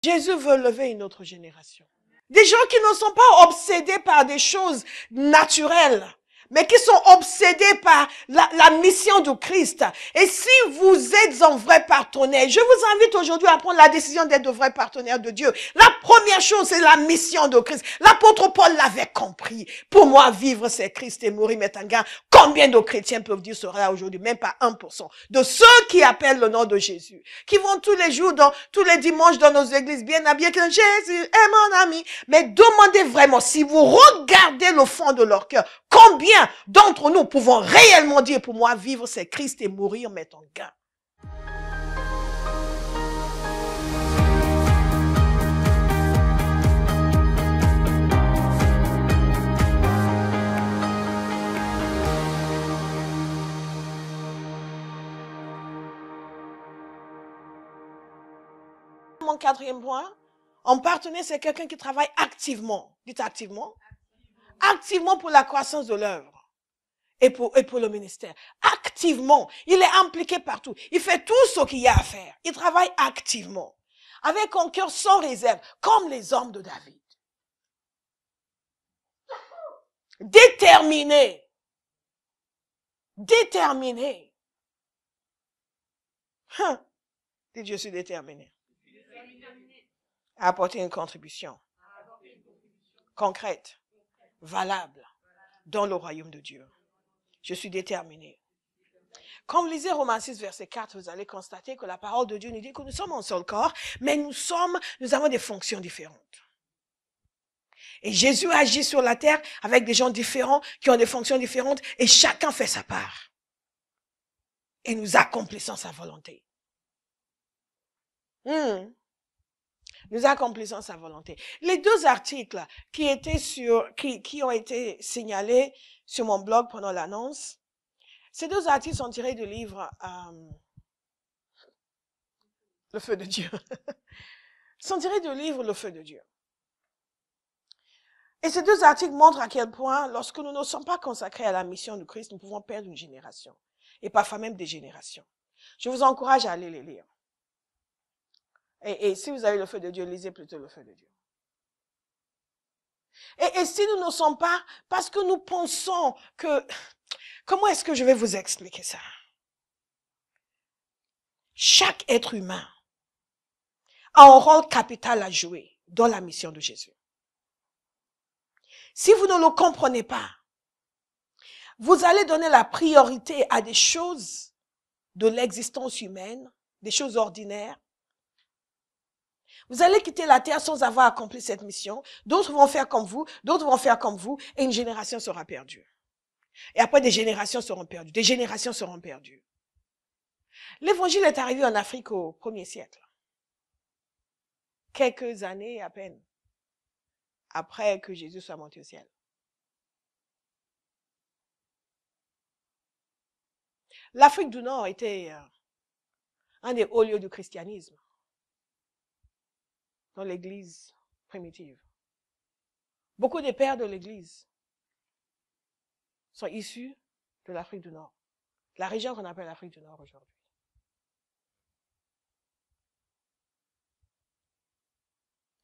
Jésus veut lever une autre génération. Des gens qui ne sont pas obsédés par des choses naturelles, mais qui sont obsédés par la mission du Christ. Et si vous êtes un vrai partenaire, je vous invite aujourd'hui à prendre la décision d'être de vrais partenaires de Dieu. La première chose, c'est la mission de Christ. L'apôtre Paul l'avait compris. Pour moi, vivre, c'est Christ et mourir, mais un gain. Combien de chrétiens peuvent dire cela aujourd'hui? Même pas 1%. De ceux qui appellent le nom de Jésus, qui vont tous les jours, tous les dimanches dans nos églises, bien habillés, que Jésus est mon ami. Mais demandez vraiment, si vous regardez le fond de leur cœur, combien d'entre nous pouvons réellement dire, pour moi, vivre, c'est Christ et mourir, mais en gain. Mon quatrième point, un partenaire, c'est quelqu'un qui travaille activement. Dites activement. Activement pour la croissance de l'œuvre. Et pour le ministère. Activement. Il est impliqué partout. Il fait tout ce qu'il y a à faire. Il travaille activement. Avec un cœur sans réserve, comme les hommes de David. Déterminé. Déterminé. Dites, je suis déterminé. À apporter une contribution. Concrète. Valable. Dans le royaume de Dieu. Je suis déterminé. Quand vous lisez Romains 6, verset 4, vous allez constater que la parole de Dieu nous dit que nous sommes un seul corps, mais nous avons des fonctions différentes. Et Jésus agit sur la terre avec des gens différents, qui ont des fonctions différentes, et chacun fait sa part. Et nous accomplissons sa volonté. Nous accomplissons sa volonté. Les deux articles qui ont été signalés sur mon blog pendant l'annonce, ces deux articles sont tirés du livre Le Feu de Dieu. Sont tirés du livre Le Feu de Dieu. Et ces deux articles montrent à quel point, lorsque nous ne sommes pas consacrés à la mission du Christ, nous pouvons perdre une génération. Et parfois même des générations. Je vous encourage à aller les lire. Et si vous avez le Feu de Dieu, lisez plutôt le Feu de Dieu. Et si nous ne sommes pas, parce que nous pensons que... Comment est-ce que je vais vous expliquer ça? Chaque être humain a un rôle capital à jouer dans la mission de Jésus. Si vous ne le comprenez pas, vous allez donner la priorité à des choses de l'existence humaine, des choses ordinaires. Vous allez quitter la terre sans avoir accompli cette mission. D'autres vont faire comme vous, d'autres vont faire comme vous, et une génération sera perdue. Et après, des générations seront perdues. Des générations seront perdues. L'évangile est arrivé en Afrique au 1er siècle. Quelques années à peine après que Jésus soit monté au ciel. L'Afrique du Nord était un des hauts lieux du christianisme dans l'église primitive. Beaucoup des pères de l'église sont issus de l'Afrique du Nord. La région qu'on appelle l'Afrique du Nord aujourd'hui.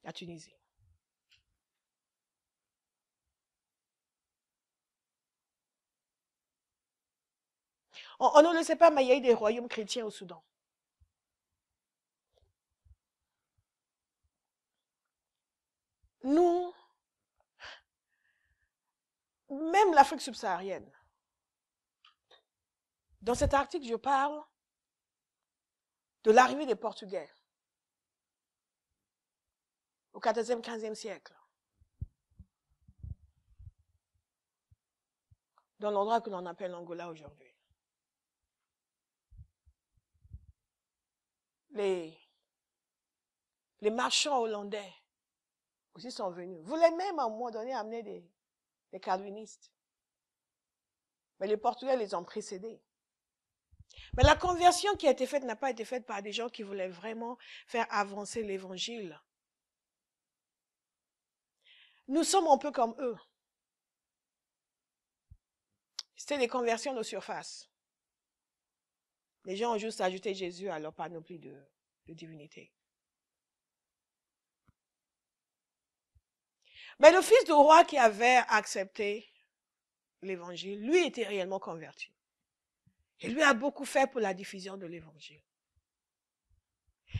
La Tunisie. On ne le sait pas, mais il y a eu des royaumes chrétiens au Soudan. Nous, même l'Afrique subsaharienne, dans cet article, je parle de l'arrivée des Portugais au XIVe, XVe siècle, dans l'endroit que l'on appelle l'Angola aujourd'hui. Les marchands hollandais aussi sont venus. Voulaient même à un moment donné amener des calvinistes. Mais les Portugais les ont précédés. Mais la conversion qui a été faite n'a pas été faite par des gens qui voulaient vraiment faire avancer l'évangile. Nous sommes un peu comme eux. C'était des conversions de surface. Les gens ont juste ajouté Jésus à leur panoplie de divinité. Mais le fils du roi qui avait accepté l'évangile, lui était réellement converti. Et lui a beaucoup fait pour la diffusion de l'évangile.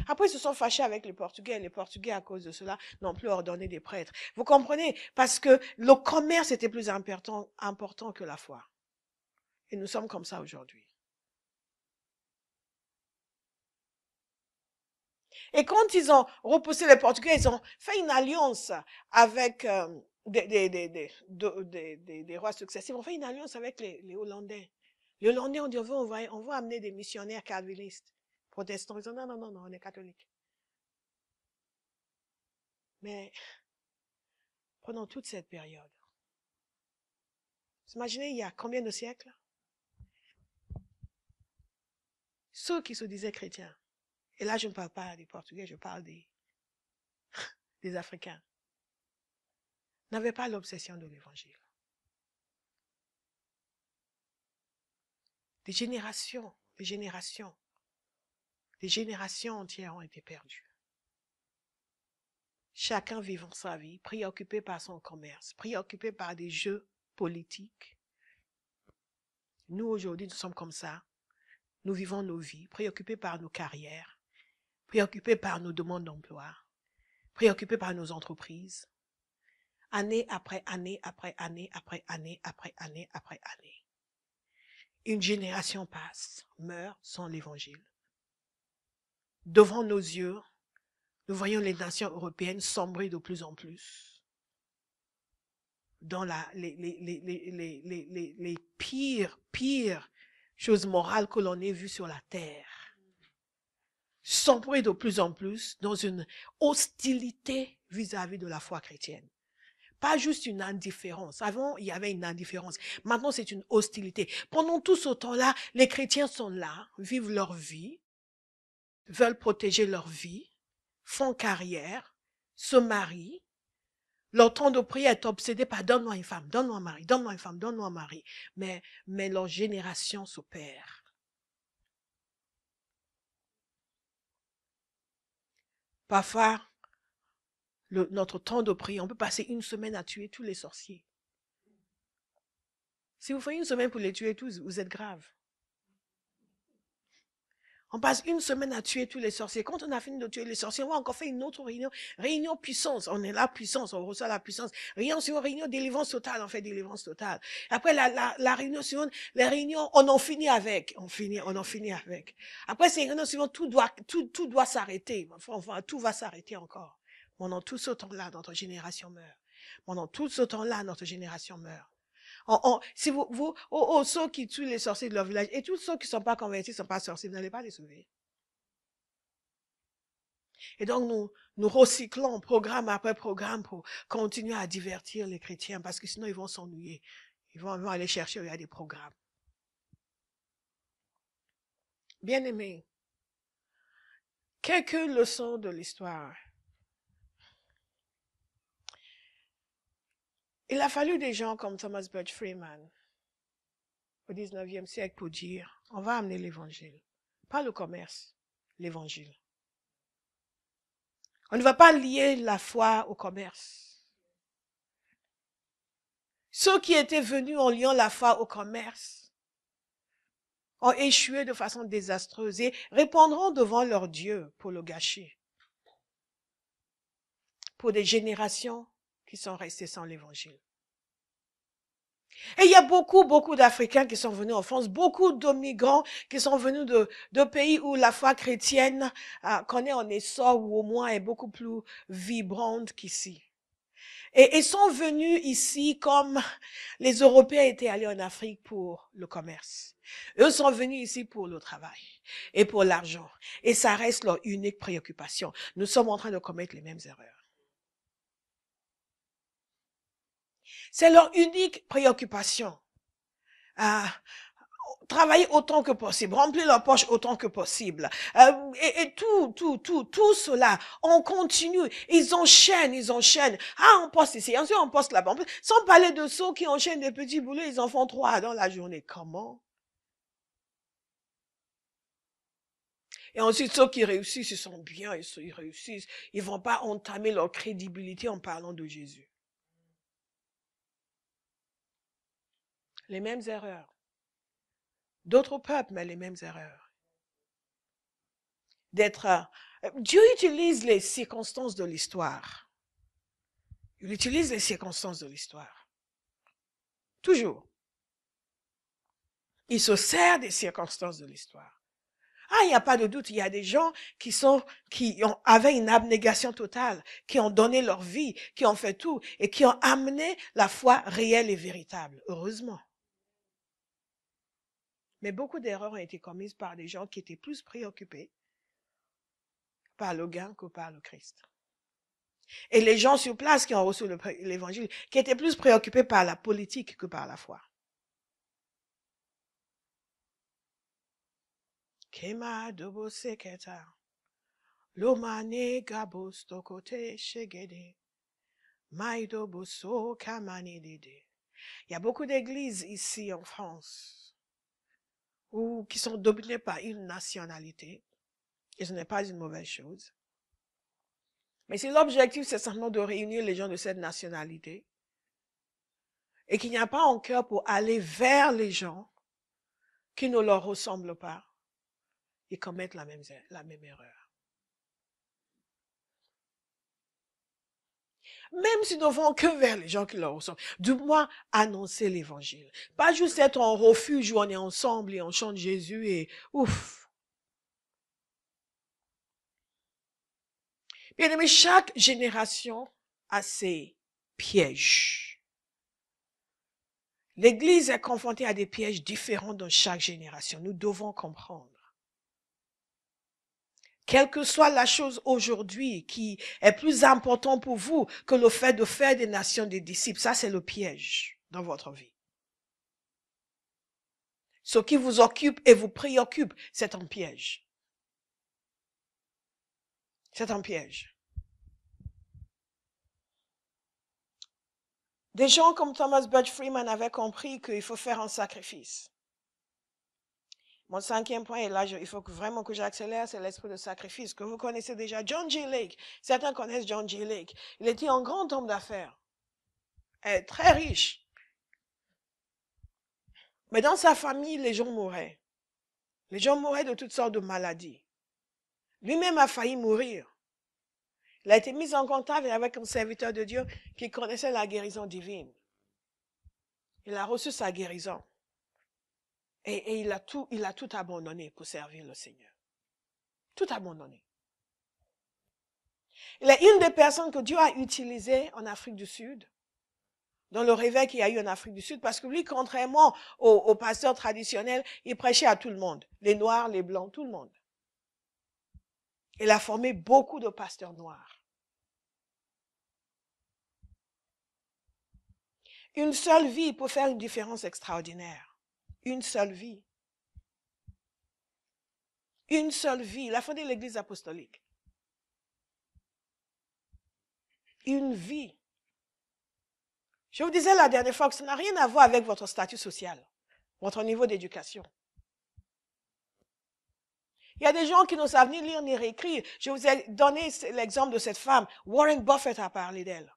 Après, ils se sont fâchés avec les Portugais. Les Portugais, à cause de cela, n'ont plus ordonné des prêtres. Vous comprenez? Parce que le commerce était plus important que la foi. Et nous sommes comme ça aujourd'hui. Et quand ils ont repoussé les Portugais, ils ont fait une alliance avec des rois successifs. Ils ont fait une alliance avec les Hollandais. Les Hollandais ont dit, on va amener des missionnaires calvinistes, protestants. Ils ont dit, non, non, non, non, on est catholiques. Mais pendant toute cette période, vous imaginez, il y a combien de siècles? Ceux qui se disaient chrétiens, et là je ne parle pas des Portugais, je parle des Africains, n'avaient pas l'obsession de l'évangile. Des générations entières ont été perdues. Chacun vivant sa vie, préoccupé par son commerce, préoccupé par des jeux politiques. Nous, aujourd'hui, nous sommes comme ça. Nous vivons nos vies, préoccupés par nos carrières, préoccupés par nos demandes d'emploi, préoccupés par nos entreprises. Année après année, après année, après année, après année, après année. Une génération passe, meurt sans l'évangile. Devant nos yeux, nous voyons les nations européennes sombrer de plus en plus dans les pires choses morales que l'on ait vues sur la terre. Sombrer de plus en plus dans une hostilité vis-à-vis de la foi chrétienne. Pas juste une indifférence. Avant, il y avait une indifférence. Maintenant, c'est une hostilité. Pendant tout ce temps-là, les chrétiens sont là, vivent leur vie, veulent protéger leur vie, font carrière, se marient. Leur temps de prière est obsédé par donne-moi une femme, donne-moi un mari, donne-moi une femme, donne-moi un mari. Mais leur génération se perd. Parfois, notre temps de prière, on peut passer une semaine à tuer tous les sorciers. Si vous faites une semaine pour les tuer tous, vous êtes grave. On passe une semaine à tuer tous les sorciers. Quand on a fini de tuer les sorciers, on va encore faire une autre réunion. Réunion puissance. On est là, puissance. On reçoit la puissance. Réunion suivante, réunion délivrance totale. On fait délivrance totale. Après, la réunion suivante, les réunions, on en finit avec. On en finit avec. Après ces réunions suivantes, tout doit s'arrêter. Enfin, tout va s'arrêter encore. Pendant tout ce temps-là, notre génération meurt. Pendant tout ce temps-là, notre génération meurt. Si ceux qui tuent les sorciers de leur village, et tous ceux qui ne sont pas convertis, ne sont pas sorciers, vous n'allez pas les sauver. Et donc, nous recyclons programme après programme pour continuer à divertir les chrétiens, parce que sinon, ils vont s'ennuyer. Ils vont aller chercher où il y a des programmes. Bien-aimés, quelques leçons de l'histoire. Il a fallu des gens comme Thomas Birch Freeman au 19e siècle pour dire, on va amener l'évangile. Pas le commerce, l'évangile. On ne va pas lier la foi au commerce. Ceux qui étaient venus en liant la foi au commerce ont échoué de façon désastreuse et répondront devant leur Dieu pour le gâcher. Pour des générations qui sont restées sans l'évangile. Et il y a beaucoup d'Africains qui sont venus en France, beaucoup de migrants qui sont venus de pays où la foi chrétienne connaît un essor ou au moins est beaucoup plus vibrante qu'ici. Et ils sont venus ici comme les Européens étaient allés en Afrique pour le commerce. Eux sont venus ici pour le travail et pour l'argent. Et ça reste leur unique préoccupation. Nous sommes en train de commettre les mêmes erreurs. C'est leur unique préoccupation. Travailler autant que possible, remplir leur poche autant que possible. Et tout cela, on continue. Ils enchaînent. Ah, on poste ici, ensuite on poste là-bas. Sans parler de ceux qui enchaînent des petits boulots, ils en font 3 dans la journée. Comment? Et ensuite, ceux qui réussissent, ils sont bien, ils réussissent. Ils vont pas entamer leur crédibilité en parlant de Jésus. Les mêmes erreurs. D'autres peuples, mais les mêmes erreurs. Dieu utilise les circonstances de l'histoire. Il utilise les circonstances de l'histoire. Toujours. Il se sert des circonstances de l'histoire. Ah, il n'y a pas de doute, il y a des gens avaient une abnégation totale, qui ont donné leur vie, qui ont fait tout, et qui ont amené la foi réelle et véritable. Heureusement. Mais beaucoup d'erreurs ont été commises par des gens qui étaient plus préoccupés par le gain que par le Christ. Et les gens sur place qui ont reçu l'évangile, qui étaient plus préoccupés par la politique que par la foi. Kema dobo seketa. Lomane gabos tokote shegede. Maido boso kamane dede. Il y a beaucoup d'églises ici en France qui sont dominées par une nationalité. Et ce n'est pas une mauvaise chose. Mais si l'objectif, c'est simplement de réunir les gens de cette nationalité, et qu'il n'y a pas en cœur pour aller vers les gens qui ne leur ressemblent pas, ils commettent la même erreur. Même s'ils ne vont que vers les gens qui leur ressemblent, du moins annoncer l'évangile. Pas juste être en refuge où on est ensemble et on chante Jésus et ouf. Bien aimé, chaque génération a ses pièges. L'Église est confrontée à des pièges différents dans chaque génération. Nous devons comprendre. Quelle que soit la chose aujourd'hui qui est plus important pour vous que le fait de faire des nations des disciples, ça c'est le piège dans votre vie. Ce qui vous occupe et vous préoccupe, c'est un piège. C'est un piège. Des gens comme Thomas Butch Freeman avaient compris qu'il faut faire un sacrifice. Mon 5e point, et là, il faut vraiment que j'accélère, c'est l'esprit de sacrifice, que vous connaissez déjà. John G. Lake, certains connaissent John G. Lake. Il était un grand homme d'affaires, très riche. Mais dans sa famille, les gens mouraient. Les gens mouraient de toutes sortes de maladies. Lui-même a failli mourir. Il a été mis en contact avec un serviteur de Dieu qui connaissait la guérison divine. Il a reçu sa guérison. Et il a tout abandonné pour servir le Seigneur. Tout abandonné. Il est une des personnes que Dieu a utilisées en Afrique du Sud, dans le réveil qu'il y a eu en Afrique du Sud, parce que lui, contrairement aux pasteurs traditionnels, il prêchait à tout le monde. Les Noirs, les Blancs, tout le monde. Il a formé beaucoup de pasteurs noirs. Une seule vie peut faire une différence extraordinaire. Une seule vie. Une seule vie. Il a fondé l'église apostolique. Une vie. Je vous disais la dernière fois que ça n'a rien à voir avec votre statut social, votre niveau d'éducation. Il y a des gens qui ne savent ni lire ni réécrire. Je vous ai donné l'exemple de cette femme. Warren Buffett a parlé d'elle.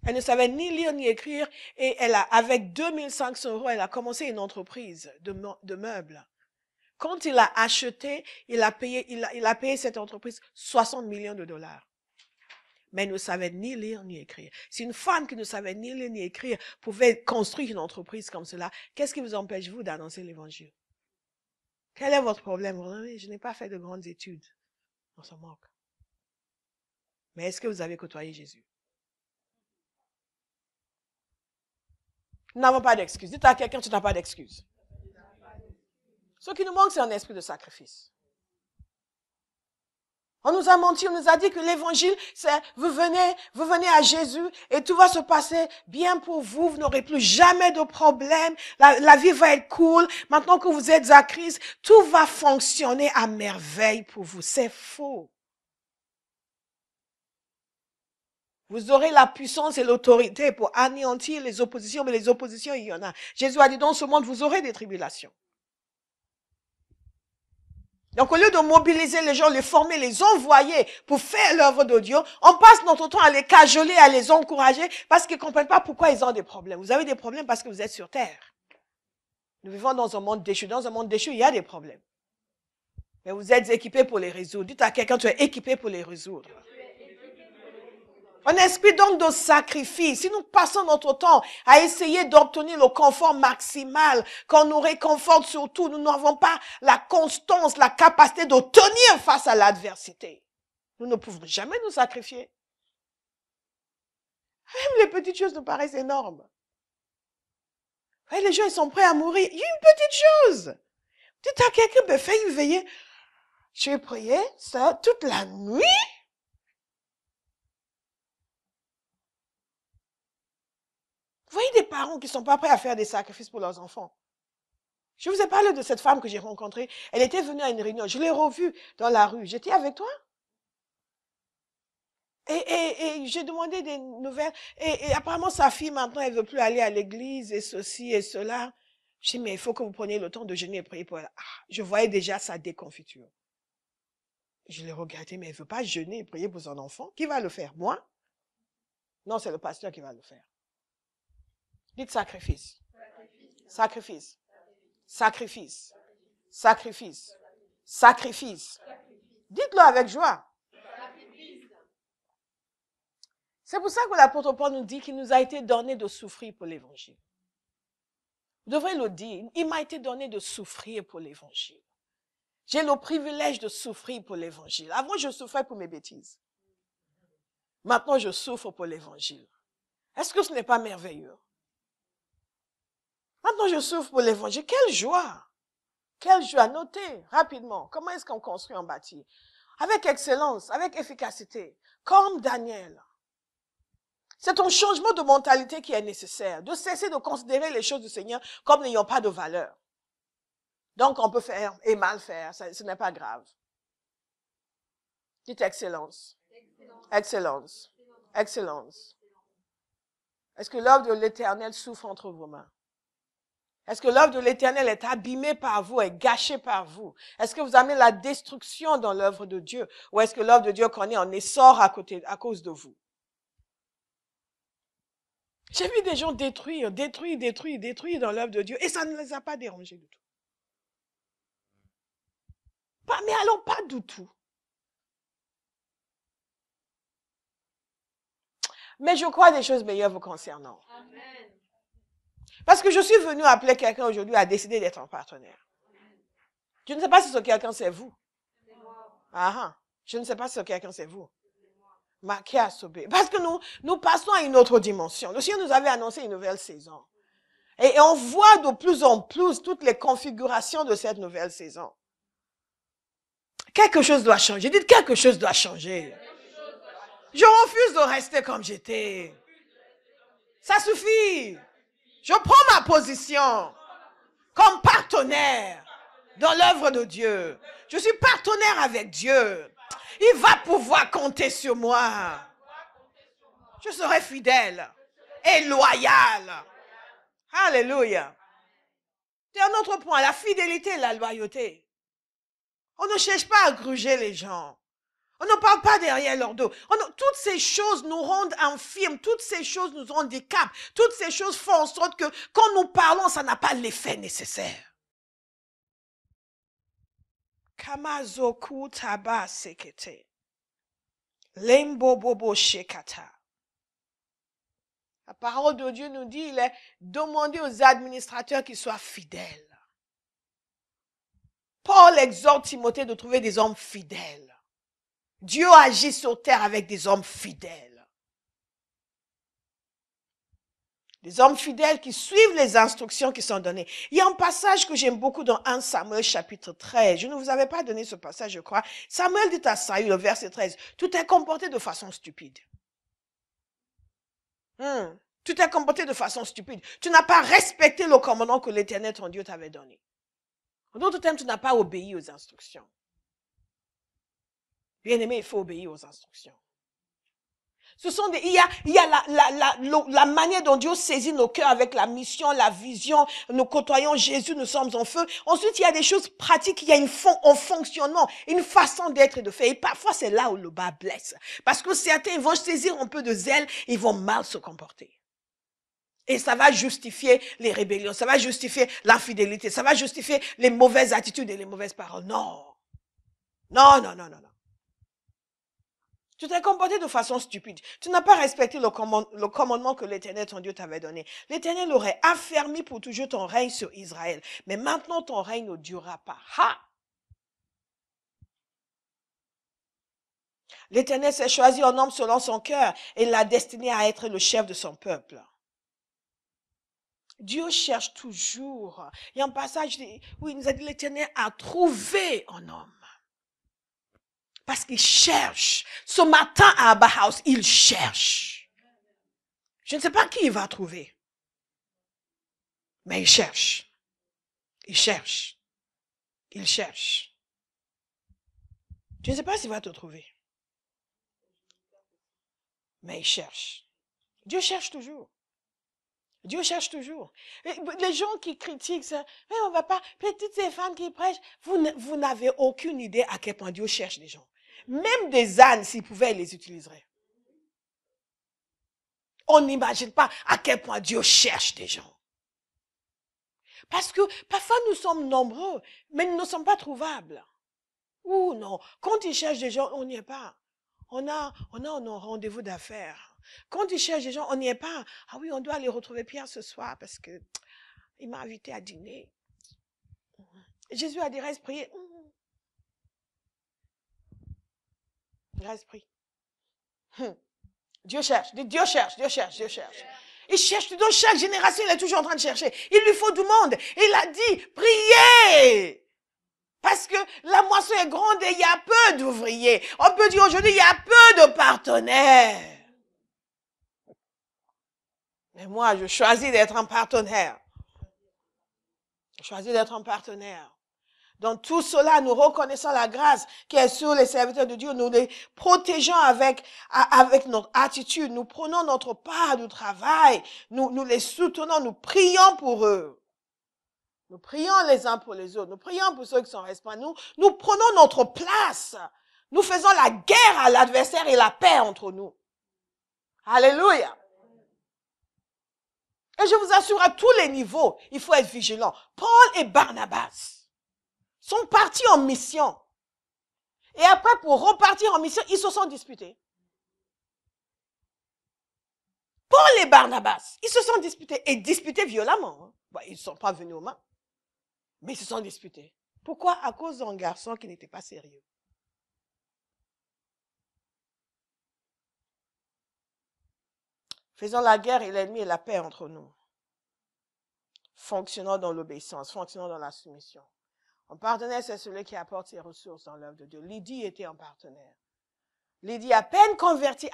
Elle ne savait ni lire ni écrire et avec 2500 €, elle a commencé une entreprise de meubles. Quand il a acheté, il a payé cette entreprise 60 millions de dollars. Mais elle ne savait ni lire ni écrire. Si une femme qui ne savait ni lire ni écrire pouvait construire une entreprise comme cela, qu'est-ce qui vous empêche, vous, d'annoncer l'évangile? Quel est votre problème? Je n'ai pas fait de grandes études. On s'en moque. Mais est-ce que vous avez côtoyé Jésus? Nous n'avons pas d'excuse. Dites à quelqu'un, tu n'as pas d'excuse. Ce qui nous manque, c'est un esprit de sacrifice. On nous a menti, on nous a dit que l'évangile, c'est vous venez à Jésus et tout va se passer bien pour vous, vous n'aurez plus jamais de problème, la vie va être cool. Maintenant que vous êtes à Christ, tout va fonctionner à merveille pour vous. C'est faux. Vous aurez la puissance et l'autorité pour anéantir les oppositions, mais les oppositions, il y en a. Jésus a dit, dans ce monde, vous aurez des tribulations. Donc, au lieu de mobiliser les gens, les former, les envoyer pour faire l'œuvre de Dieu, on passe notre temps à les cajoler, à les encourager parce qu'ils ne comprennent pas pourquoi ils ont des problèmes. Vous avez des problèmes parce que vous êtes sur terre. Nous vivons dans un monde déchu. Dans un monde déchu, il y a des problèmes. Mais vous êtes équipés pour les résoudre. Dites à quelqu'un, tu es équipé pour les résoudre. Un esprit donc de sacrifice. Si nous passons notre temps à essayer d'obtenir le confort maximal, qu'on nous réconforte surtout, nous n'avons pas la constance, la capacité de tenir face à l'adversité. Nous ne pouvons jamais nous sacrifier. Même les petites choses nous paraissent énormes. Les gens, ils sont prêts à mourir. Il y a une petite chose. Dites à quelqu'un, fais une veillée. Je vais prier ça toute la nuit. Vous voyez des parents qui ne sont pas prêts à faire des sacrifices pour leurs enfants. Je vous ai parlé de cette femme que j'ai rencontrée. Elle était venue à une réunion. Je l'ai revue dans la rue. J'étais avec toi. Et j'ai demandé des nouvelles. Et apparemment, sa fille, maintenant, elle ne veut plus aller à l'église et ceci et cela. Je dis, mais il faut que vous preniez le temps de jeûner et prier pour elle. Ah, je voyais déjà sa déconfiture. Je l'ai regardé, mais elle ne veut pas jeûner et prier pour son enfant. Qui va le faire? Moi? Non, c'est le pasteur qui va le faire. Dites sacrifice. Sacrifice. Sacrifice. Sacrifice. Sacrifice. Dites-le avec joie. C'est pour ça que l'apôtre Paul nous dit qu'il nous a été donné de souffrir pour l'évangile. Vous devrez le dire. Il m'a été donné de souffrir pour l'évangile. J'ai le privilège de souffrir pour l'évangile. Avant, je souffrais pour mes bêtises. Maintenant, je souffre pour l'évangile. Est-ce que ce n'est pas merveilleux? Maintenant, je souffre pour l'évangile. Quelle joie! Quelle joie! Notez rapidement. Comment est-ce qu'on construit un bâti? Avec excellence, avec efficacité. Comme Daniel. C'est un changement de mentalité qui est nécessaire. De cesser de considérer les choses du Seigneur comme n'ayant pas de valeur. Donc, on peut faire et mal faire. Ce n'est pas grave. Dites excellence. Excellence. Excellence. Est-ce que l'œuvre de l'Éternel souffre entre vos mains? Est-ce que l'œuvre de l'Éternel est abîmée par vous, est gâchée par vous? Est-ce que vous amenez la destruction dans l'œuvre de Dieu? Ou est-ce que l'œuvre de Dieu connaît un essor à cause de vous? J'ai vu des gens détruire dans l'œuvre de Dieu et ça ne les a pas dérangés du tout. Mais alors pas du tout. Mais je crois des choses meilleures vous concernant. Amen. Parce que je suis venu appeler quelqu'un aujourd'hui à décider d'être un partenaire. Je ne sais pas si ce quelqu'un c'est vous. Je ne sais pas si ce quelqu'un c'est vous. Parce que nous passons à une autre dimension. Le Seigneur nous avait annoncé une nouvelle saison. Et on voit de plus en plus toutes les configurations de cette nouvelle saison. Quelque chose doit changer. Dites quelque chose doit changer. Je refuse de rester comme j'étais. Ça suffit. Je prends ma position comme partenaire dans l'œuvre de Dieu. Je suis partenaire avec Dieu. Il va pouvoir compter sur moi. Je serai fidèle et loyal. Alléluia. C'est un autre point, la fidélité et la loyauté. On ne cherche pas à gruger les gens. On ne parle pas derrière leur dos. Toutes ces choses nous rendent infirmes. Toutes ces choses nous handicapent. Toutes ces choses font en sorte que quand nous parlons, ça n'a pas l'effet nécessaire. Kamazoku taba sekete. Lembobobo shekata. La parole de Dieu nous dit, il est demandé aux administrateurs qu'ils soient fidèles. Paul exhorte Timothée de trouver des hommes fidèles. Dieu agit sur terre avec des hommes fidèles. Des hommes fidèles qui suivent les instructions qui sont données. Il y a un passage que j'aime beaucoup dans 1 Samuel chapitre 13. Je ne vous avais pas donné ce passage, je crois. Samuel dit à Saül, le verset 13, « Tu t'es comporté de façon stupide. Tu t'es comporté de façon stupide. Tu n'as pas respecté le commandement que l'Éternel, ton Dieu, t'avait donné. En d'autres termes, tu n'as pas obéi aux instructions. » Bien-aimé, il faut obéir aux instructions. Il y a la manière dont Dieu saisit nos cœurs avec la mission, la vision. Nous côtoyons Jésus, nous sommes en feu. Ensuite, il y a des choses pratiques. Il y a un fonctionnement, une façon d'être et de faire. Et parfois, c'est là où le bas blesse. Parce que certains vont saisir un peu de zèle, ils vont mal se comporter. Et ça va justifier les rébellions, ça va justifier l'infidélité, ça va justifier les mauvaises attitudes et les mauvaises paroles. Non. Non, non, non, non, non. Tu t'es comporté de façon stupide. Tu n'as pas respecté le commandement que l'Éternel, ton Dieu, t'avait donné. L'Éternel aurait affermi pour toujours ton règne sur Israël. Mais maintenant, ton règne ne durera pas. Ha! L'Éternel s'est choisi un homme selon son cœur et l'a destiné à être le chef de son peuple. Dieu cherche toujours. Il y a un passage où il nous a dit l'Éternel a trouvé un homme. Parce qu'il cherche. Ce matin à Abba House, il cherche. Je ne sais pas qui il va trouver. Mais il cherche. Il cherche. Il cherche. Je ne sais pas s'il va te trouver. Mais il cherche. Dieu cherche toujours. Dieu cherche toujours. Les gens qui critiquent ça, mais on va pas, toutes ces femmes qui prêchent, vous n'avez aucune idée à quel point Dieu cherche les gens. Même des ânes, s'il pouvait, il les utiliserait. On n'imagine pas à quel point Dieu cherche des gens. Parce que parfois nous sommes nombreux, mais nous ne sommes pas trouvables. Ouh non, quand il cherche des gens, on n'y est pas. On a un rendez-vous d'affaires. Quand il cherche des gens, on n'y est pas. Ah oui, on doit aller retrouver Pierre ce soir parce que il m'a invité à dîner. Jésus a dit, reste prier. Reste prier. Dieu cherche, Dieu cherche, Dieu cherche, Dieu cherche. Il cherche, dans chaque génération, il est toujours en train de chercher. Il lui faut du monde. Il a dit, priez. Parce que la moisson est grande et il y a peu d'ouvriers. On peut dire aujourd'hui, il y a peu de partenaires. Mais moi, je choisis d'être un partenaire. Je choisis d'être un partenaire. Dans tout cela, nous reconnaissons la grâce qui est sur les serviteurs de Dieu. Nous les protégeons avec notre attitude. Nous prenons notre part du travail. Nous les soutenons. Nous prions pour eux. Nous prions les uns pour les autres. Nous prions pour ceux qui sont responsables. Nous prenons notre place. Nous faisons la guerre à l'adversaire et la paix entre nous. Alléluia. Et je vous assure, à tous les niveaux, il faut être vigilant. Paul et Barnabas sont partis en mission. Et après, pour repartir en mission, ils se sont disputés. Paul et Barnabas, ils se sont disputés et disputés violemment. Bon, ils ne sont pas venus aux mains, mais ils se sont disputés. Pourquoi? À cause d'un garçon qui n'était pas sérieux. Faisons la guerre et l'ennemi et la paix entre nous. Fonctionnons dans l'obéissance, fonctionnons dans la soumission. Un partenaire, c'est celui qui apporte ses ressources dans l'œuvre de Dieu. Lydie était un partenaire. Lydie, à peine convertie.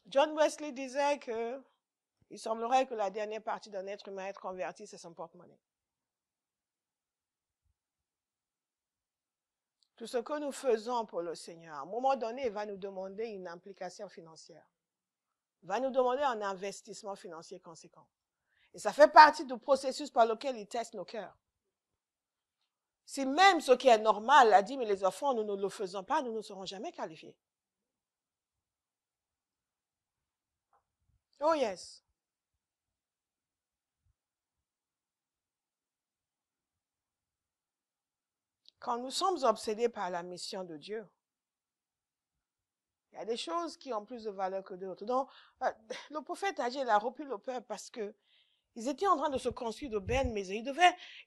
John Wesley disait que il semblerait que la dernière partie d'un être humain être converti, c'est son porte-monnaie. Tout ce que nous faisons pour le Seigneur, à un moment donné, il va nous demander une implication financière. Il va nous demander un investissement financier conséquent. Et ça fait partie du processus par lequel il teste nos cœurs. Si même ce qui est normal, la dîme et les offrandes, nous ne le faisons pas, nous ne serons jamais qualifiés. Oh yes. Quand nous sommes obsédés par la mission de Dieu, il y a des choses qui ont plus de valeur que d'autres. Donc, le prophète Agé, il a repris le peuple parce que ils étaient en train de se construire de belles maisons. Ils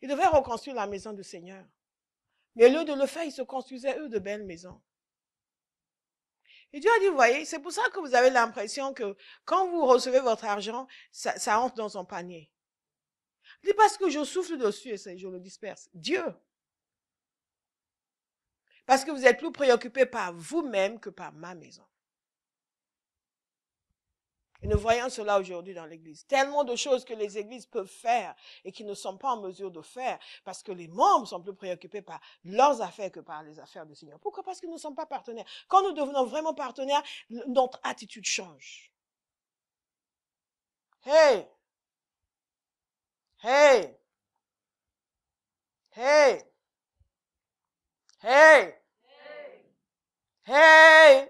devaient reconstruire la maison du Seigneur. Mais au lieu de le faire, ils se construisaient eux de belles maisons. Et Dieu a dit, vous voyez, c'est pour ça que vous avez l'impression que quand vous recevez votre argent, ça entre dans un panier. Il dit parce que je souffle dessus et je le disperse. Dieu. Parce que vous êtes plus préoccupé par vous-même que par ma maison. Et nous voyons cela aujourd'hui dans l'Église. Tellement de choses que les églises peuvent faire et qui ne sont pas en mesure de faire parce que les membres sont plus préoccupés par leurs affaires que par les affaires du Seigneur. Pourquoi? Parce que nous ne sommes pas partenaires. Quand nous devenons vraiment partenaires, notre attitude change. Hey! Hey! Hey! Hey! Hey!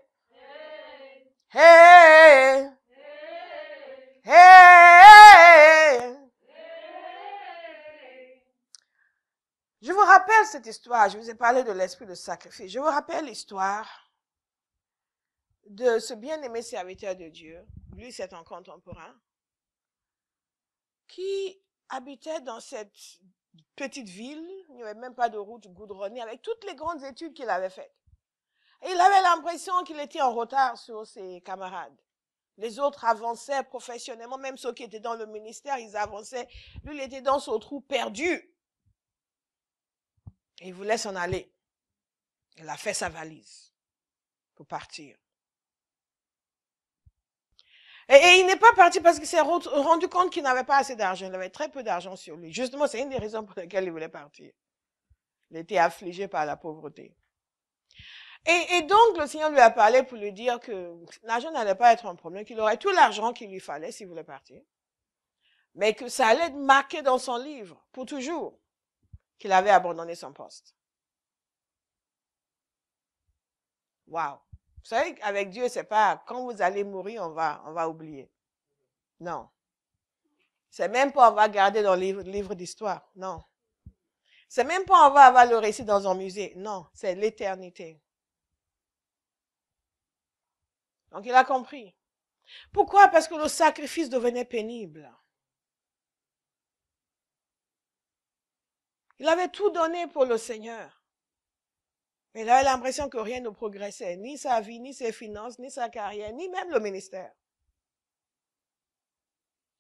Hey! Hey! Je vous rappelle cette histoire. Je vous ai parlé de l'esprit de sacrifice. Je vous rappelle l'histoire de ce bien-aimé serviteur de Dieu. Lui, c'est un contemporain qui habitait dans cette petite ville. Il n'y avait même pas de route goudronnée avec toutes les grandes études qu'il avait faites. Et il avait l'impression qu'il était en retard sur ses camarades. Les autres avançaient professionnellement, même ceux qui étaient dans le ministère, ils avançaient. Lui, il était dans son trou perdu. Et il voulait s'en aller. Il a fait sa valise pour partir. Et il n'est pas parti parce qu'il s'est rendu compte qu'il n'avait pas assez d'argent. Il avait très peu d'argent sur lui. Justement, c'est une des raisons pour lesquelles il voulait partir. Il était affligé par la pauvreté. Et donc, le Seigneur lui a parlé pour lui dire que l'argent n'allait pas être un problème, qu'il aurait tout l'argent qu'il lui fallait s'il voulait partir. Mais que ça allait être marqué dans son livre, pour toujours, qu'il avait abandonné son poste. Wow. Vous savez, avec Dieu, c'est pas quand vous allez mourir, on va oublier. Non. C'est même pas on va garder dans le livre d'histoire. Non. C'est même pas on va avoir le récit dans un musée. Non. C'est l'éternité. Donc, il a compris. Pourquoi? Parce que le sacrifice devenait pénible. Il avait tout donné pour le Seigneur. Mais il avait l'impression que rien ne progressait. Ni sa vie, ni ses finances, ni sa carrière, ni même le ministère.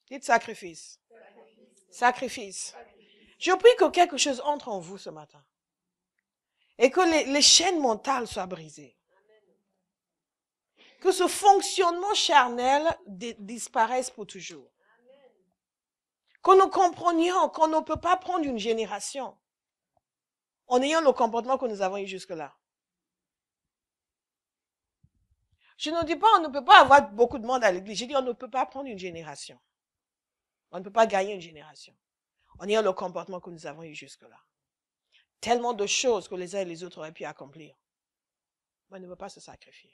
Dites sacrifice. Sacrifice. Je prie que quelque chose entre en vous ce matin. Et que les chaînes mentales soient brisées. Que ce fonctionnement charnel disparaisse pour toujours. Que nous comprenions qu'on ne peut pas prendre une génération en ayant le comportement que nous avons eu jusque-là. Je ne dis pas on ne peut pas avoir beaucoup de monde à l'église. Je dis on ne peut pas prendre une génération. On ne peut pas gagner une génération en ayant le comportement que nous avons eu jusque-là. Tellement de choses que les uns et les autres auraient pu accomplir. Mais on ne veut pas se sacrifier.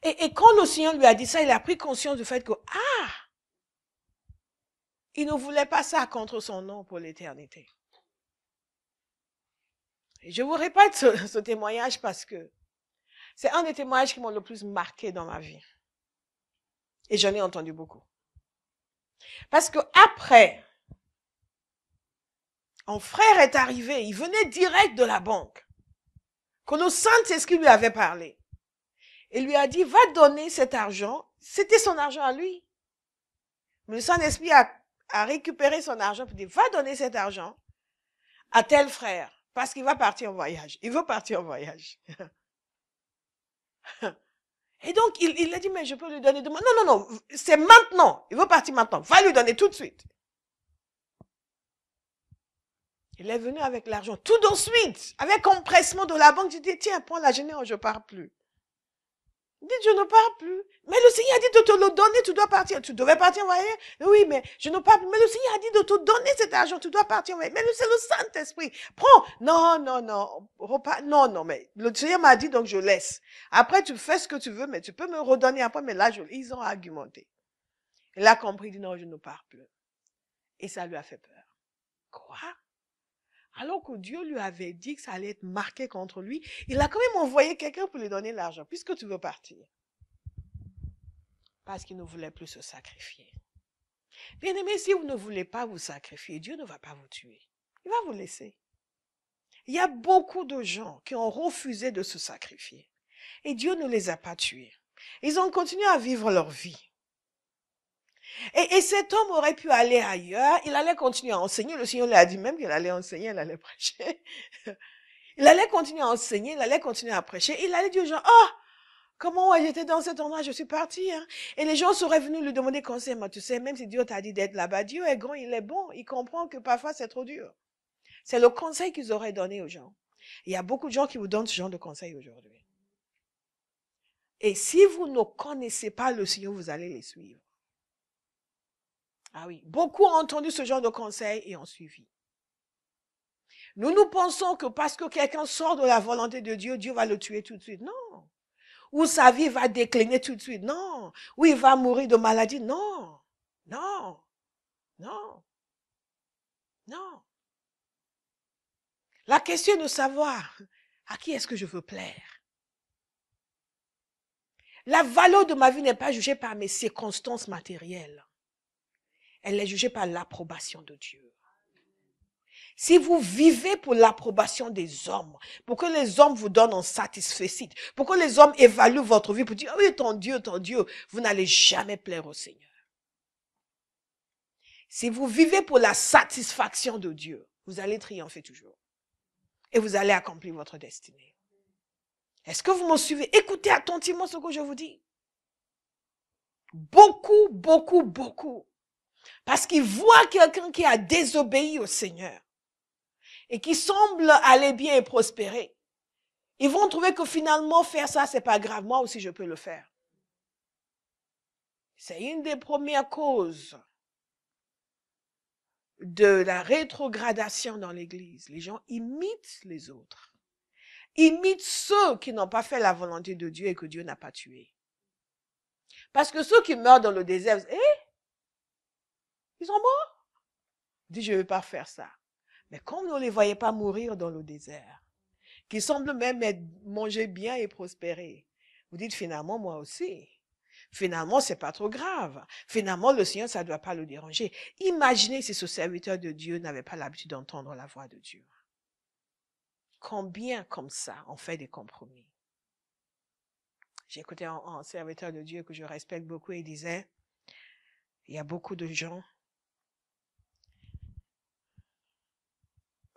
Et quand le Seigneur lui a dit ça, il a pris conscience du fait que, il ne voulait pas ça contre son nom pour l'éternité. Et je vous répète ce témoignage parce que c'est un des témoignages qui m'ont le plus marqué dans ma vie. Et j'en ai entendu beaucoup. Parce que après, un frère est arrivé, il venait direct de la banque, que le Saint-Esprit lui avait parlé. Et lui a dit, va donner cet argent. C'était son argent à lui. Mais le Saint-Esprit a récupéré son argent pour dire, va donner cet argent à tel frère. Parce qu'il va partir en voyage. Il veut partir en voyage. Et donc, il a dit, mais je peux lui donner demain. Non, non, non, c'est maintenant. Il veut partir maintenant. Va lui donner tout de suite. Il est venu avec l'argent tout de suite. Avec empressement de la banque, il dit, tiens, prends la générale, je ne pars plus. Il dit, je ne pars plus. Mais le Seigneur a dit de te le donner, tu dois partir. Tu devais partir en voyage. Oui, mais je ne pars plus. Mais le Seigneur a dit de te donner cet argent, tu dois partir en voyage. Mais c'est le Saint-Esprit. Prends. Non, non, non. Non, non, mais le Seigneur m'a dit, donc je laisse. Après, tu fais ce que tu veux, mais tu peux me redonner après. Mais là, ils ont argumenté. Il a compris, il dit, non, je ne pars plus. Et ça lui a fait peur. Quoi? Alors que Dieu lui avait dit que ça allait être marqué contre lui, il a quand même envoyé quelqu'un pour lui donner l'argent, puisque tu veux partir. Parce qu'il ne voulait plus se sacrifier. Bien aimé, si vous ne voulez pas vous sacrifier, Dieu ne va pas vous tuer. Il va vous laisser. Il y a beaucoup de gens qui ont refusé de se sacrifier. Et Dieu ne les a pas tués. Ils ont continué à vivre leur vie. Et cet homme aurait pu aller ailleurs, il allait continuer à enseigner. Le Seigneur lui a dit même qu'il allait enseigner, il allait prêcher. Il allait continuer à enseigner, il allait continuer à prêcher. Il allait dire aux gens, Comment ouais, j'étais dans cet endroit, je suis partie. Hein. Et les gens seraient venus lui demander conseil. Mais tu sais, même si Dieu t'a dit d'être là-bas, Dieu est grand, il est bon. Il comprend que parfois c'est trop dur. C'est le conseil qu'ils auraient donné aux gens. Il y a beaucoup de gens qui vous donnent ce genre de conseils aujourd'hui. Et si vous ne connaissez pas le Seigneur, vous allez les suivre. Ah oui, beaucoup ont entendu ce genre de conseils et ont suivi. Nous pensons que parce que quelqu'un sort de la volonté de Dieu, Dieu va le tuer tout de suite. Non. Ou sa vie va décliner tout de suite. Non. Ou il va mourir de maladie. Non. Non. Non. Non. La question est de savoir à qui est-ce que je veux plaire. La valeur de ma vie n'est pas jugée par mes circonstances matérielles. Elle est jugée par l'approbation de Dieu. Si vous vivez pour l'approbation des hommes, pour que les hommes vous donnent un satisfecit, pour que les hommes évaluent votre vie, pour dire, oui, ton Dieu, vous n'allez jamais plaire au Seigneur. Si vous vivez pour la satisfaction de Dieu, vous allez triompher toujours. Et vous allez accomplir votre destinée. Est-ce que vous me suivez? Écoutez attentivement ce que je vous dis. Beaucoup, beaucoup, beaucoup. Parce qu'ils voient quelqu'un qui a désobéi au Seigneur et qui semble aller bien et prospérer. Ils vont trouver que finalement faire ça, c'est pas grave. Moi aussi, je peux le faire. C'est une des premières causes de la rétrogradation dans l'Église. Les gens imitent les autres. Imitent ceux qui n'ont pas fait la volonté de Dieu et que Dieu n'a pas tué. Parce que ceux qui meurent dans le désert, ils sont morts. Ils disent, je ne vais pas faire ça. Mais comme vous ne les voyez pas mourir dans le désert, qui semblent même manger bien et prospérer, vous dites finalement, moi aussi. Finalement, c'est pas trop grave. Finalement, le Seigneur, ça ne doit pas le déranger. Imaginez si ce serviteur de Dieu n'avait pas l'habitude d'entendre la voix de Dieu. Combien comme ça on fait des compromis? J'ai écouté un serviteur de Dieu que je respecte beaucoup et il disait, il y a beaucoup de gens,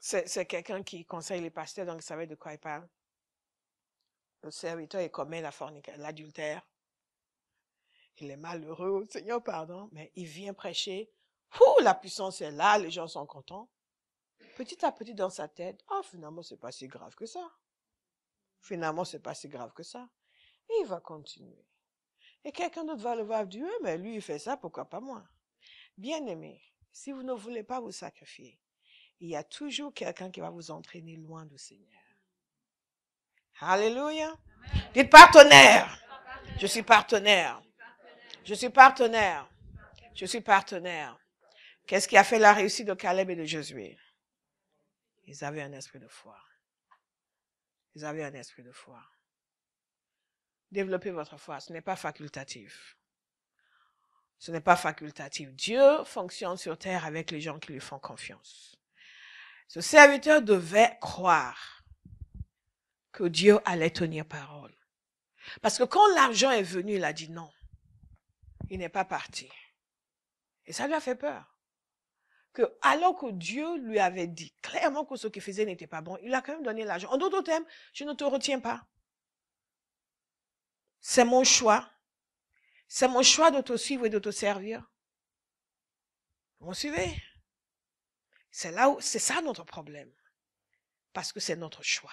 c'est quelqu'un qui conseille les pasteurs, donc il savait de quoi il parle. Le serviteur, il commet l'adultère. Il est malheureux, Seigneur, pardon, mais il vient prêcher. La puissance est là, les gens sont contents. Petit à petit dans sa tête, finalement, c'est pas si grave que ça. Finalement, c'est pas si grave que ça. Et il va continuer. Et quelqu'un d'autre va le voir dire, mais lui, il fait ça, pourquoi pas moi? Bien-aimé, si vous ne voulez pas vous sacrifier, il y a toujours quelqu'un qui va vous entraîner loin du Seigneur. Alléluia. Dites partenaire. Je suis partenaire. Je suis partenaire. Je suis partenaire. Qu'est-ce qui a fait la réussite de Caleb et de Josué? Ils avaient un esprit de foi. Ils avaient un esprit de foi. Développez votre foi. Ce n'est pas facultatif. Ce n'est pas facultatif. Dieu fonctionne sur terre avec les gens qui lui font confiance. Ce serviteur devait croire que Dieu allait tenir parole. Parce que quand l'argent est venu, il a dit non. Il n'est pas parti. Et ça lui a fait peur. Alors que Dieu lui avait dit clairement que ce qu'il faisait n'était pas bon, il a quand même donné l'argent. En d'autres termes, je ne te retiens pas. C'est mon choix. C'est mon choix de te suivre et de te servir. Vous me suivez? C'est ça notre problème. Parce que c'est notre choix.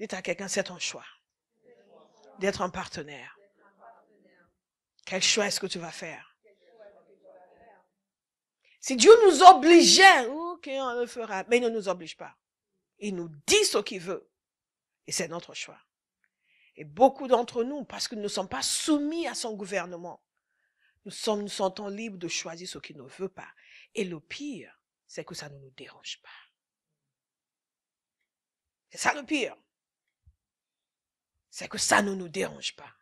Dites à quelqu'un, c'est ton choix. D'être un partenaire. Quel choix est-ce que tu vas faire? Si Dieu nous obligeait, ok, on le fera. Mais il ne nous oblige pas. Il nous dit ce qu'il veut. Et c'est notre choix. Et beaucoup d'entre nous, parce que nous ne sommes pas soumis à son gouvernement, nous sentons libres de choisir ce qu'il ne veut pas. Et le pire, c'est que ça ne nous dérange pas. C'est ça le pire. C'est que ça ne nous dérange pas.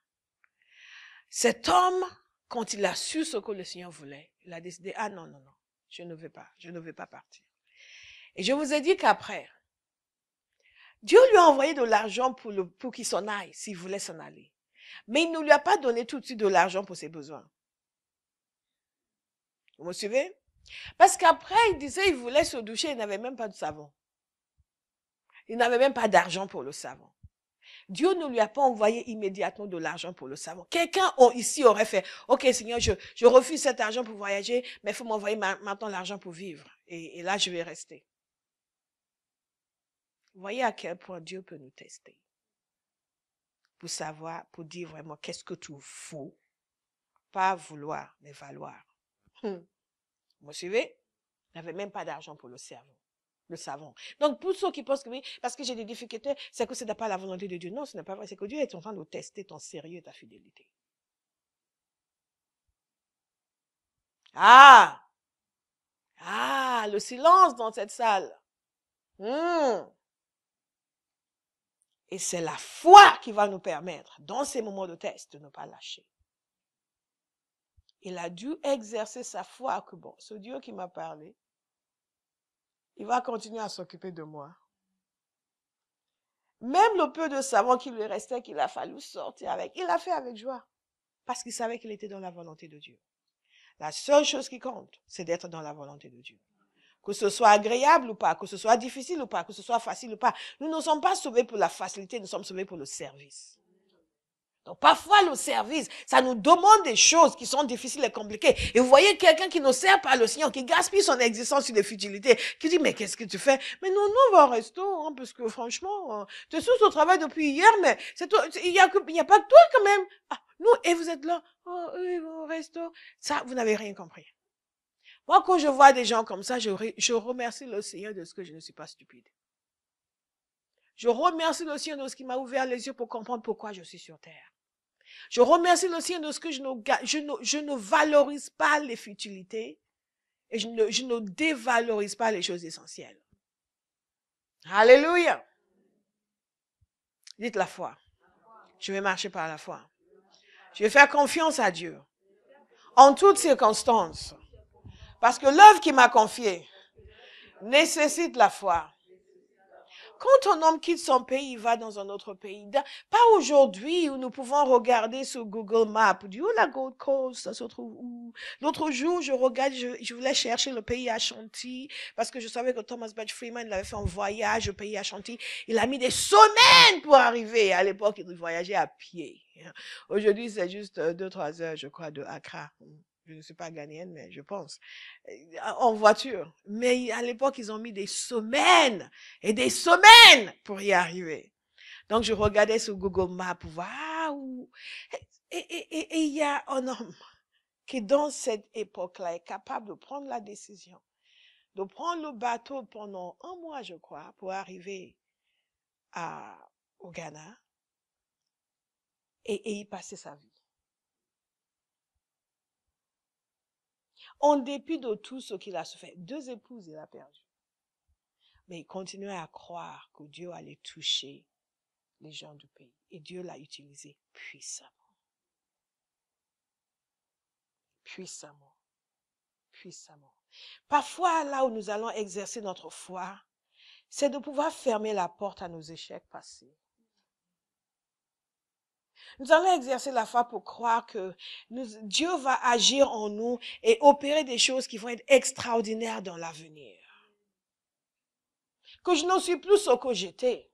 Cet homme, quand il a su ce que le Seigneur voulait, il a décidé, non, je ne vais pas partir. Et je vous ai dit qu'après, Dieu lui a envoyé de l'argent pour qu'il s'en aille, s'il voulait s'en aller. Mais il ne lui a pas donné tout de suite de l'argent pour ses besoins. Vous me suivez? Parce qu'après, il disait qu'il voulait se doucher, il n'avait même pas de savon. Il n'avait même pas d'argent pour le savon. Dieu ne lui a pas envoyé immédiatement de l'argent pour le savon. Quelqu'un ici aurait fait, ok Seigneur, je refuse cet argent pour voyager, mais il faut m'envoyer maintenant l'argent pour vivre. Et là, je vais rester. Vous voyez à quel point Dieu peut nous tester. Pour savoir, pour dire vraiment qu'est-ce que tu faut. Pas vouloir, mais valoir. Vous me suivez? Il n'avait même pas d'argent pour le savon. Donc, pour ceux qui pensent que oui, parce que j'ai des difficultés, c'est que ce n'est pas la volonté de Dieu. Non, ce n'est pas vrai. C'est que Dieu est en train de tester ton sérieux et ta fidélité. Ah! Ah, le silence dans cette salle. Et c'est la foi qui va nous permettre, dans ces moments de test, de ne pas lâcher. Il a dû exercer sa foi que bon, ce Dieu qui m'a parlé, il va continuer à s'occuper de moi. Même le peu de savon qui lui restait, qu'il a fallu sortir avec, il l'a fait avec joie. Parce qu'il savait qu'il était dans la volonté de Dieu. La seule chose qui compte, c'est d'être dans la volonté de Dieu. Que ce soit agréable ou pas, que ce soit difficile ou pas, que ce soit facile ou pas. Nous ne sommes pas sauvés pour la facilité, nous sommes sauvés pour le service. Donc parfois le service, ça nous demande des choses qui sont difficiles et compliquées. Et vous voyez quelqu'un qui ne sert pas le Seigneur, qui gaspille son existence sur des futilités, qui dit mais qu'est-ce que tu fais? Mais non, on va au resto, hein, parce que franchement, tu es sous au travail depuis hier, mais c'est toi, il y a pas que toi quand même. Ah, nous, et vous êtes là, oh, eux ils vont au resto. Ça, vous n'avez rien compris. Moi, quand je vois des gens comme ça, je remercie le Seigneur de ce que je ne suis pas stupide. Je remercie le Seigneur de ce qui m'a ouvert les yeux pour comprendre pourquoi je suis sur terre. Je remercie le Seigneur de ce que je ne valorise pas les futilités et je ne dévalorise pas les choses essentielles. Alléluia. Dites la foi. Je vais marcher par la foi. Je vais faire confiance à Dieu. En toutes circonstances. Parce que l'œuvre qu'il m'a confiée nécessite la foi. Quand un homme quitte son pays, il va dans un autre pays. Pas aujourd'hui où nous pouvons regarder sur Google Maps. Où la Gold Coast, ça se trouve où? L'autre jour, je regarde, je voulais chercher le pays Ashanti parce que je savais que Thomas Batch Freeman il avait fait un voyage au pays Ashanti. Il a mis des semaines pour arriver. À l'époque, il voyageait à pied. Aujourd'hui, c'est juste 2-3 heures, je crois, de Accra. Je ne suis pas ghanéenne, mais je pense. En voiture. Mais à l'époque, ils ont mis des semaines et des semaines pour y arriver. Donc, je regardais sur Google Maps pour voir où. Et il y a un homme qui, dans cette époque-là, est capable de prendre la décision, de prendre le bateau pendant 1 mois, je crois, pour arriver au Ghana et y passer sa vie. En dépit de tout ce qu'il a fait, 2 épouses il a perdu. Mais il continuait à croire que Dieu allait toucher les gens du pays. Et Dieu l'a utilisé puissamment. Puissamment. Puissamment. Parfois, là où nous allons exercer notre foi, c'est de pouvoir fermer la porte à nos échecs passés. Nous allons exercer la foi pour croire que Dieu va agir en nous et opérer des choses qui vont être extraordinaires dans l'avenir. Que je ne suis plus ce que j'étais.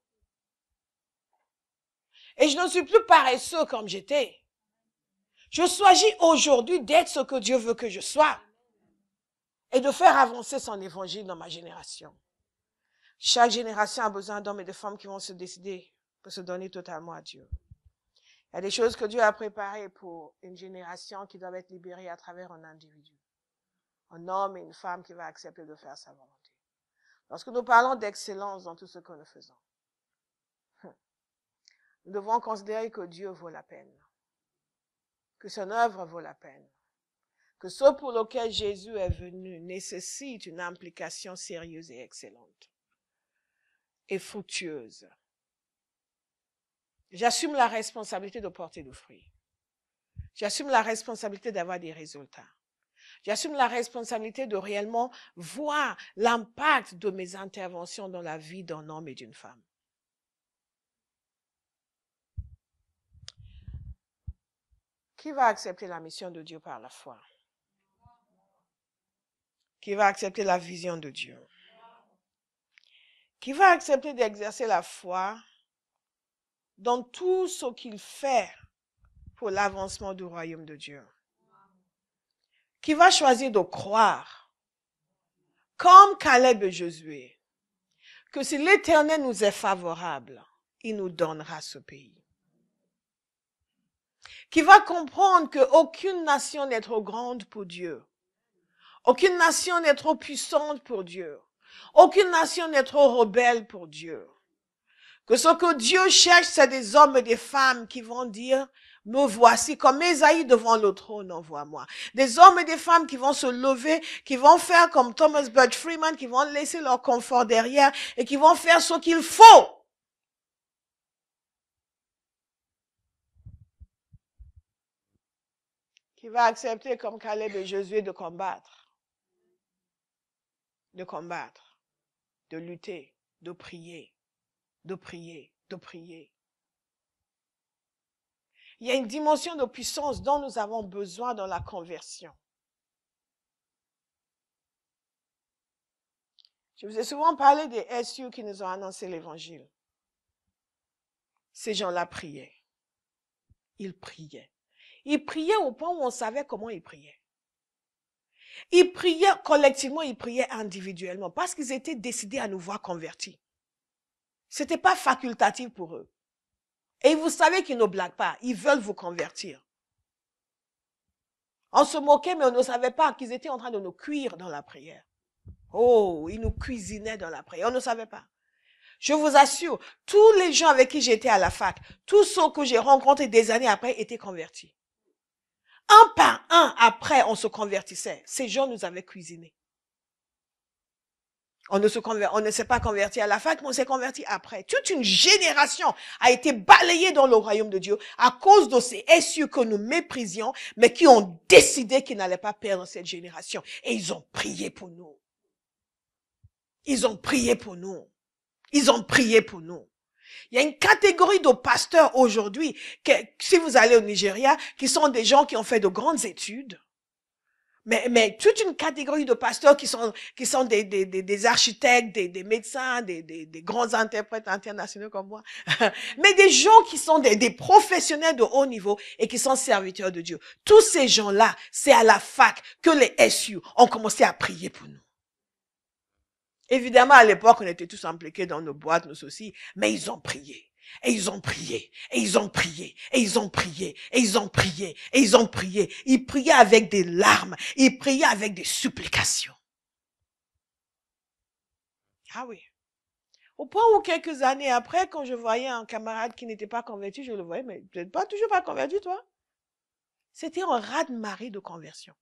Et je ne suis plus paresseux comme j'étais. Je choisis aujourd'hui d'être ce que Dieu veut que je sois. Et de faire avancer son évangile dans ma génération. Chaque génération a besoin d'hommes et de femmes qui vont se décider pour se donner totalement à Dieu. Il y a des choses que Dieu a préparées pour une génération qui doit être libérée à travers un individu. Un homme et une femme qui va accepter de faire sa volonté. Lorsque nous parlons d'excellence dans tout ce que nous faisons, nous devons considérer que Dieu vaut la peine. Que son œuvre vaut la peine. Que ce pour lequel Jésus est venu nécessite une implication sérieuse et excellente. Et fructueuse. J'assume la responsabilité de porter du fruit. J'assume la responsabilité d'avoir des résultats. J'assume la responsabilité de réellement voir l'impact de mes interventions dans la vie d'un homme et d'une femme. Qui va accepter la mission de Dieu par la foi? Qui va accepter la vision de Dieu? Qui va accepter d'exercer la foi dans tout ce qu'il fait pour l'avancement du royaume de Dieu. Qui va choisir de croire, comme Caleb et Josué, que si l'Éternel nous est favorable, il nous donnera ce pays. Qui va comprendre qu'aucune nation n'est trop grande pour Dieu. Aucune nation n'est trop puissante pour Dieu. Aucune nation n'est trop rebelle pour Dieu. Que ce que Dieu cherche, c'est des hommes et des femmes qui vont dire, me voici, comme Ésaïe devant le trône, envoie-moi. Des hommes et des femmes qui vont se lever, qui vont faire comme Thomas Birch Freeman, qui vont laisser leur confort derrière et qui vont faire ce qu'il faut. Qui va accepter comme Caleb et Josué de combattre. De combattre. De lutter. De prier. De prier. De prier. Il y a une dimension de puissance dont nous avons besoin dans la conversion. Je vous ai souvent parlé des SU qui nous ont annoncé l'évangile. Ces gens-là priaient. Ils priaient. Ils priaient au point où on savait comment ils priaient. Ils priaient collectivement, ils priaient individuellement parce qu'ils étaient décidés à nous voir convertis. C'était pas facultatif pour eux. Et vous savez qu'ils ne blaguent pas. Ils veulent vous convertir. On se moquait, mais on ne savait pas qu'ils étaient en train de nous cuire dans la prière. Oh, ils nous cuisinaient dans la prière. On ne savait pas. Je vous assure, tous les gens avec qui j'étais à la fac, tous ceux que j'ai rencontrés des années après étaient convertis. Un par un, après, on se convertissait. Ces gens nous avaient cuisinés. On ne s'est pas converti à la fac, mais on s'est converti après. Toute une génération a été balayée dans le royaume de Dieu à cause de ces SU que nous méprisions, mais qui ont décidé qu'ils n'allaient pas perdre cette génération. Et ils ont prié pour nous. Ils ont prié pour nous. Ils ont prié pour nous. Il y a une catégorie de pasteurs aujourd'hui, si vous allez au Nigeria, qui sont des gens qui ont fait de grandes études. Mais toute une catégorie de pasteurs qui sont des architectes, des médecins, des grands interprètes internationaux comme moi. Mais des gens qui sont des professionnels de haut niveau et qui sont serviteurs de Dieu. Tous ces gens-là, c'est à la fac que les SU ont commencé à prier pour nous. Évidemment, à l'époque, on était tous impliqués dans nos boîtes, nos soucis, mais ils ont prié. Et ils ont prié, et ils ont prié, et ils ont prié, et ils ont prié, et ils ont prié. Ils priaient avec des larmes, ils priaient avec des supplications. Ah oui. Au point où quelques années après, quand je voyais un camarade qui n'était pas converti, je le voyais, mais tu n'es pas toujours pas converti, toi? C'était un raz-de-marée de conversion.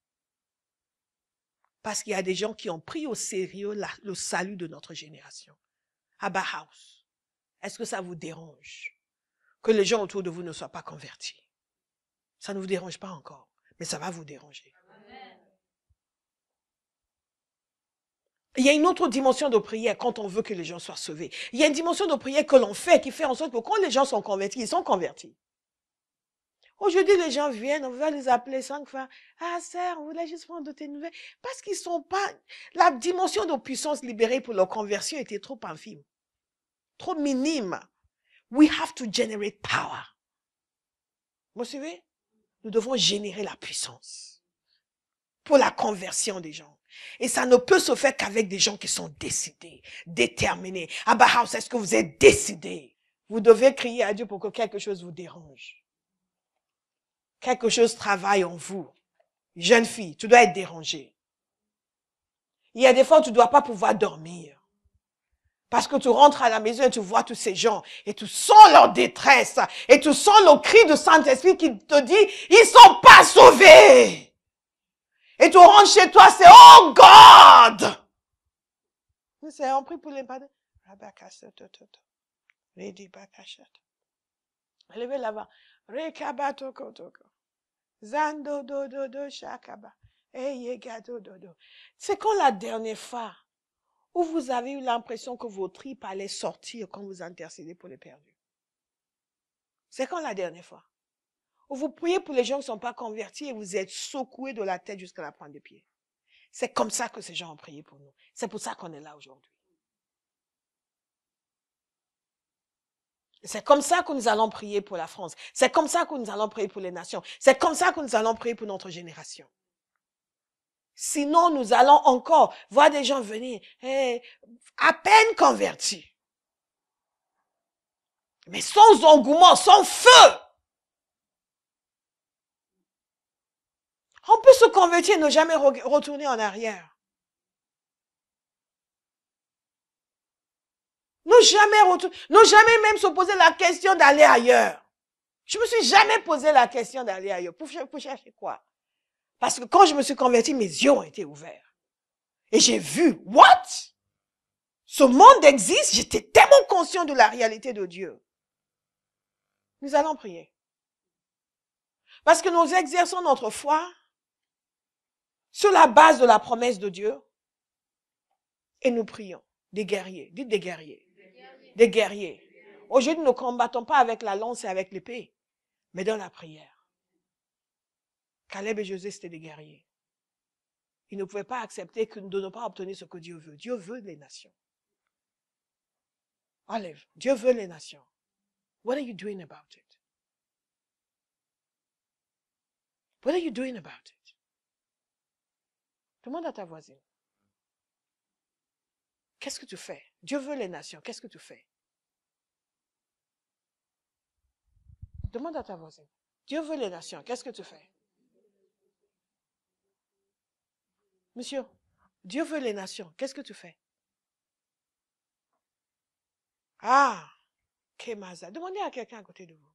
Parce qu'il y a des gens qui ont pris au sérieux le salut de notre génération. Abba House. Est-ce que ça vous dérange que les gens autour de vous ne soient pas convertis? Ça ne vous dérange pas encore, mais ça va vous déranger. Amen. Il y a une autre dimension de prière quand on veut que les gens soient sauvés. Il y a une dimension de prière que l'on fait qui fait en sorte que quand les gens sont convertis, ils sont convertis. Aujourd'hui, les gens viennent, on va les appeler 5 fois. Ah, sœur, on voulait juste prendre de tes nouvelles. Parce qu'ils sont pas, la dimension de puissance libérée pour leur conversion était trop infime. Trop minime. We have to generate power. Vous suivez? Nous devons générer la puissance pour la conversion des gens. Et ça ne peut se faire qu'avec des gens qui sont décidés, déterminés. Abba House, est-ce que vous êtes décidés? Vous devez crier à Dieu pour que quelque chose vous dérange. Quelque chose travaille en vous. Jeune fille, tu dois être dérangée. Il y a des fois où tu ne dois pas pouvoir dormir. Parce que tu rentres à la maison et tu vois tous ces gens et tu sens leur détresse et tu sens le cri du Saint-Esprit qui te dit, ils sont pas sauvés. Et tu rentres chez toi, c'est oh God! C'est on prie pour les padres. Levez là-bas. Zando do do do shakaba. C'est quand la dernière fois où vous avez eu l'impression que vos tripes allaient sortir quand vous intercédez pour les perdus? C'est quand la dernière fois? Où vous priez pour les gens qui ne sont pas convertis et vous êtes secoués de la tête jusqu'à la pointe des pieds. C'est comme ça que ces gens ont prié pour nous. C'est pour ça qu'on est là aujourd'hui. C'est comme ça que nous allons prier pour la France. C'est comme ça que nous allons prier pour les nations. C'est comme ça que nous allons prier pour notre génération. Sinon, nous allons encore voir des gens venir, à peine convertis. Mais sans engouement, sans feu. On peut se convertir et ne jamais retourner en arrière. Ne jamais même se poser la question d'aller ailleurs. Je me suis jamais posé la question d'aller ailleurs. Pour chercher quoi? Parce que quand je me suis converti, mes yeux ont été ouverts. Et j'ai vu, what? Ce monde existe, j'étais tellement conscient de la réalité de Dieu. Nous allons prier. Parce que nous exerçons notre foi sur la base de la promesse de Dieu. Et nous prions. Des guerriers. Dites des guerriers. Des guerriers. Aujourd'hui, nous ne combattons pas avec la lance et avec l'épée, mais dans la prière. Caleb et Josué, c'était des guerriers. Ils ne pouvaient pas accepter de ne pas obtenir ce que Dieu veut. Dieu veut les nations. Enlève. Dieu veut les nations. What are you doing about it? What are you doing about it? Demande à ta voisine. Qu'est-ce que tu fais? Dieu veut les nations. Qu'est-ce que tu fais? Demande à ta voisine. Dieu veut les nations. Qu'est-ce que tu fais? Monsieur, Dieu veut les nations. Qu'est-ce que tu fais? Ah, Kemaza. Demandez à quelqu'un à côté de vous.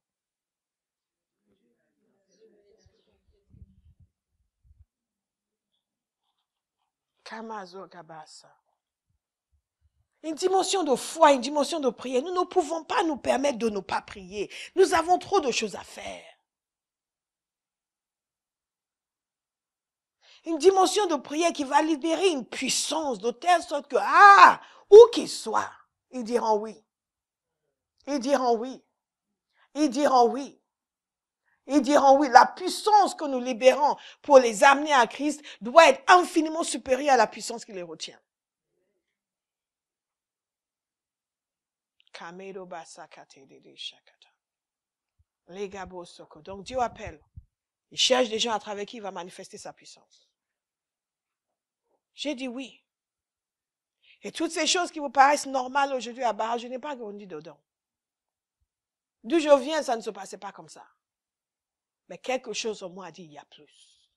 Kamazo Kabasa. Une dimension de foi, une dimension de prière. Nous ne pouvons pas nous permettre de ne pas prier. Nous avons trop de choses à faire. Une dimension de prière qui va libérer une puissance de telle sorte que, où qu'ils soient, ils diront oui. Ils diront oui. Ils diront oui. Ils diront oui. La puissance que nous libérons pour les amener à Christ doit être infiniment supérieure à la puissance qui les retient. Donc Dieu appelle. Il cherche des gens à travers qui il va manifester sa puissance. J'ai dit oui. Et toutes ces choses qui vous paraissent normales aujourd'hui à Barra, je n'ai pas grandi dedans. D'où je viens, ça ne se passait pas comme ça. Mais quelque chose en moi a dit, il y a plus.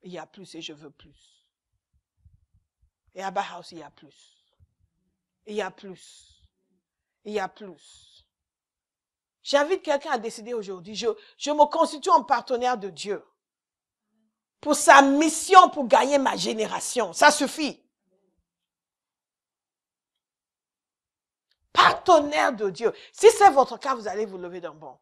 Il y a plus et je veux plus. Et à Barhouse, il y a plus. Il y a plus. Il y a plus. J'invite quelqu'un à décider aujourd'hui. Je me constitue en partenaire de Dieu. Pour sa mission, pour gagner ma génération. Ça suffit. Partenaire de Dieu. Si c'est votre cas, vous allez vous lever d'un bond.